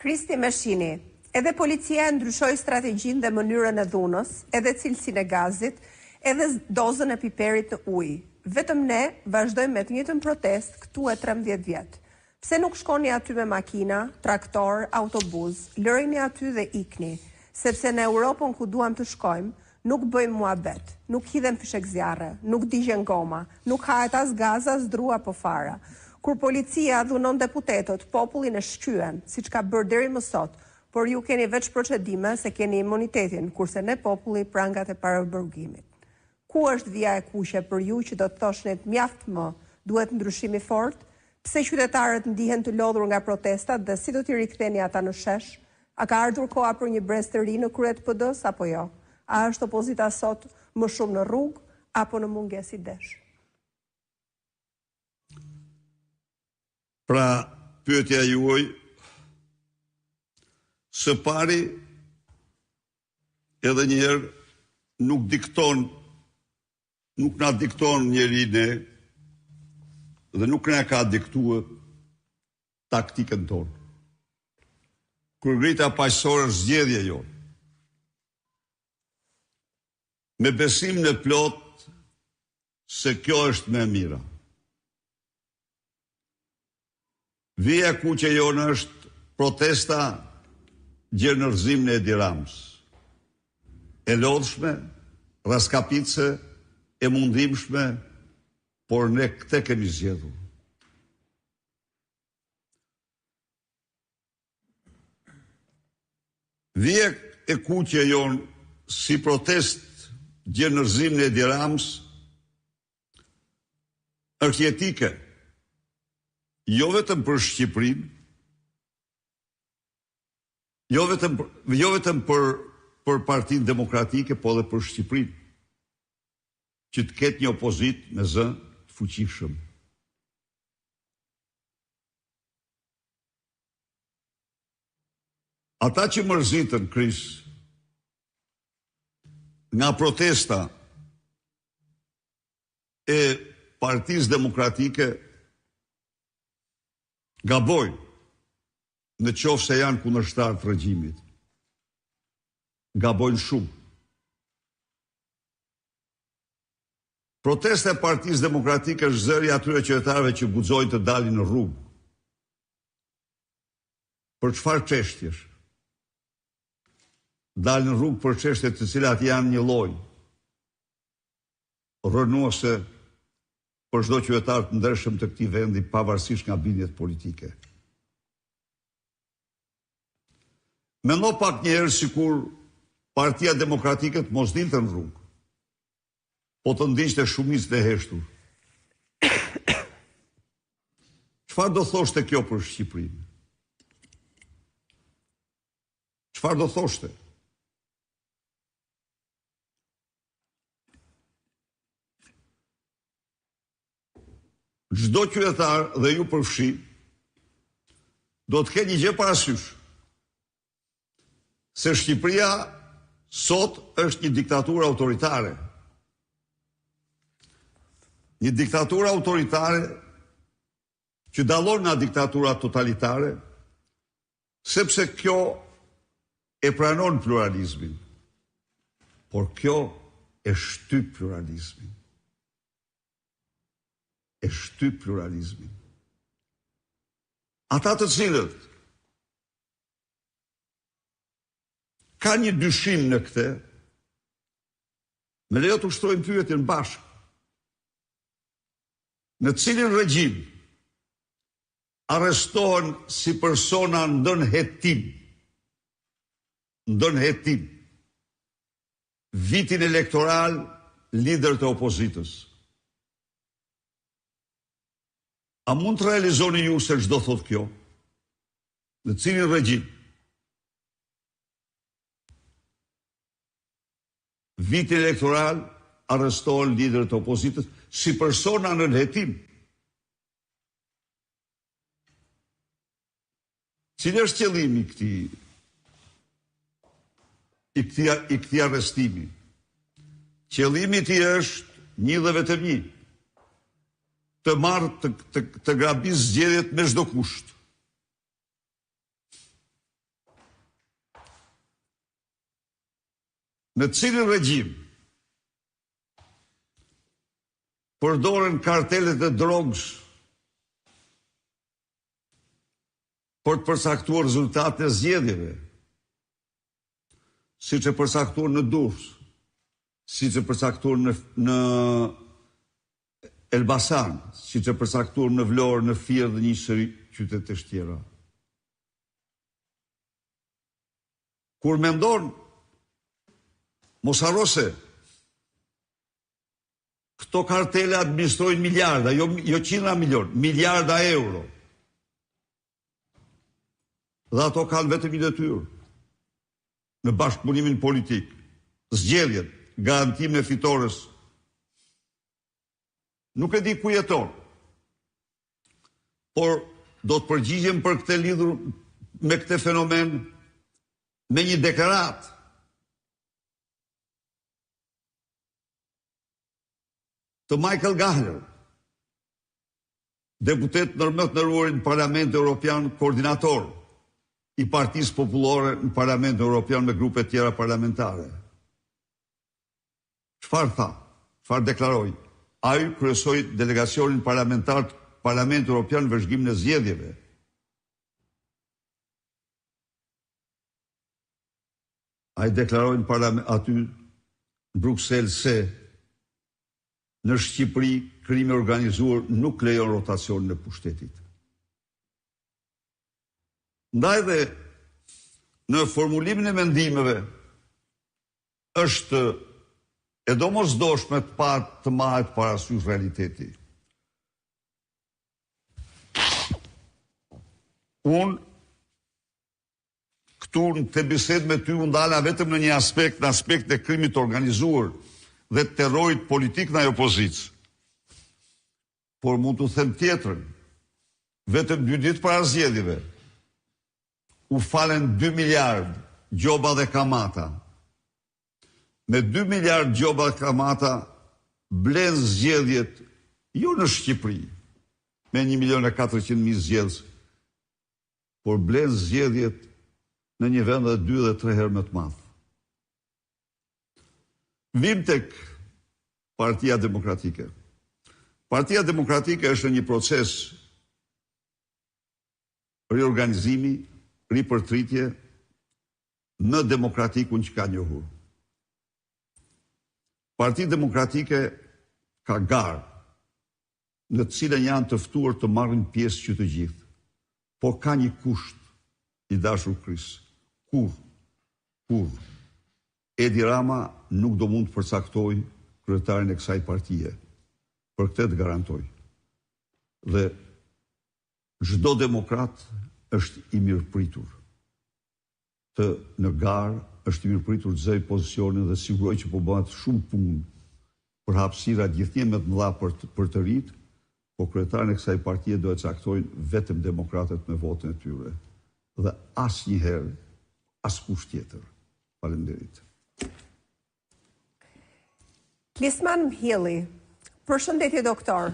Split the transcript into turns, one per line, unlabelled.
Kristi Meshini, edhe policia ndryshoi strategjinë dhe mënyrën e dhunës, edhe cilësinë e gazit, edhe dozën e piperit në ujë. Vetëm ne vazhdojmë me të njëjtën protestë këtu e 13 vjet. Pse nuk shkoni aty me makina, traktor, autobus, lërini aty dhe ikni, sepse në Europën ku duam të shkojmë, nuk bëjmë muhabet, nuk hidhem fishek zjarre, nuk digjen goma, nuk hahet as gaz, as dru apo fara. Kur policia dhunon deputetët, popullin e shqyen, siç ka bërë deri më sot, por ju keni veç procedime se keni imunitetin, kurse ne populli prangat e paraburgimit. Ku është vija e kuqe për ju që do të thoshnit mjaft më, duhet ndryshimi fort? Pse qytetarët ndihen të lodhur nga protestat dhe si do t'i riktheni ata në shesh? A ka ardhur koha për një brez të ri në krye të PD-s apo jo? A është opozita sot më shumë në rrugë apo në mungesë idesh?
Pra, pyetja juaj, së pari, edhe njëherë nuk na dikton njeri ne, dhe nuk na ka diktuar taktikën tonë. Kur paqësore është zgjedhja jonë. Me besim në plot se kjo është më e mira. Vija e kuqe jonë është protesta gjenërzim në Edi Ramës. E lodhshme, raskapitse, e mundimshme, por ne këte kemi zgjedhur. Vija e kuqe jonë si protest gjenërzim në Edi Ramës është jetike, jo vetëm për Shqipërinë, jo vetëm për Partinë Demokratike, po edhe për Shqipërinë, që të ketë një opozit me zë të fuqishëm. Ata që mërzitën, Kris, nga protesta e Partisë Demokratike, gabojnë, në qoftë se janë kundërshtar të regjimit. Gabojnë shumë. Protesta e Partisë Demokratike është zëri atyre qytetarëve që guxojnë të dalin në rrugë. Për çfarë çështjesh? Dalin në rrugë për çështje të cilat janë një lloj rënuese për çdo qytetar të ndershëm të këtij vendi, pavarësisht nga bindjet politike. Mendo pak njerë sikur Partia Demokratike të mos dilte në rrugë, po të ndiqte shumicën e heshtur. Çfarë do thoshte kjo për Shqipërinë? Çfarë do thoshte? Çdo qytetar dhe ju përfshi do të ketë një gjë parasysh, se Shqipëria sot është një diktaturë autoritare. Një diktaturë autoritare që dallon nga diktatura totalitare, sepse kjo e pranon pluralizmin, por kjo e shtyp pluralizmin. E shtyp pluralizmin. Ata të cilët ka një dyshim në këtë, me lejo të ushtrojnë pyetjen bashkë. Në cilin regjim arrestohen si persona ndën hetim, vitin elektoral lider të opozitës. A mund të realizoni ju se çdo thot kjo? Në cilin regjim? Vitin elektoral arrestohen liderët e opozitës si persona në hetim. Cili është qëllimi i këtij arrestimi? Qëllimi i tij është një dhe vetëm një: të marrë, të grabisë zgjedhjet me çdo kusht. në cilin regjim përdoren kartelet e drogës për të përsaktuar rezultate e zgjedhjeve, siç e përsaktuar në Durrës, siç e përsaktuar në Elbasan, siç e përsaktuar në Vlorë, në Fier dhe një sëri qytetesh tjera. Kur mendon, mos harro se këto kartele administrojnë miliarda, jo qindra milion, miliarda euro. Dhe ato kanë vetëm një detyrë në bashkëpunimin politik, zgjedhjet, garantimin e fitores. Nuk e di ku jeton, por do të përgjigjem për këtë lidhur me këtë fenomen me një deklaratë. Të Michael Gallagher, deputet më të nderuar në Parlamentin Evropian, koordinator i Partisë Popullore në Parlamentin Evropian me grupe tjera parlamentare. Çfarë tha? Çfarë deklaroi? Ai kryesoi delegacionin parlamentar të Parlamentit Evropian në vëzhgimin e zgjedhjeve. Ai deklaroi aty në Bruksel se në Shqipëri krimi organizuar nuk lejon rotacionin e pushtetit. Ndaj dhe në formulimin e mendimeve është e domosdoshme të marret parasysh realiteti. Unë këtu në të bisedë me ty unë ndala vetëm në një aspekt, në aspekt e krimit organizuar dhe terrorit politik në opozicë. Por mund të them tjetrën, vetëm 2 ditë para zgjedhjeve u falen 2 miliard gjoba dhe kamata. Me 2 miliard gjoba dhe kamata blen zgjedhjet jo në Shqipëri me 1.400.000 zgjedhës, por blen zgjedhjet në një vend dhe 2 dhe 3 herë më të madh. Vim tek Partia Demokratike. Partia Demokratike është një proces riorganizimi, ripërtritje në demokratikun që ka njohur. Partia Demokratike ka garë në të cilën janë të ftuar të marrin pjesë që të gjithë, por ka një kusht i dashur Kris. Kur Edi Rama nuk do mund të përcaktoj kryetarin e kësaj partije. Për këtë të garantoj. Dhe çdo demokrat është i mirëpritur. Në garë është i mirëpritur të zëj pozicionin dhe siguroj që po bëhet shumë punë për hapësira gjithnjë më të mëdha për të rit, po kryetarin e kësaj partije do e caktojnë vetëm demokratët me votën e tyre. Dhe asnjëherë askush tjetër. Faleminderit.
Lisman Mhjelli, përshëndetje doktor.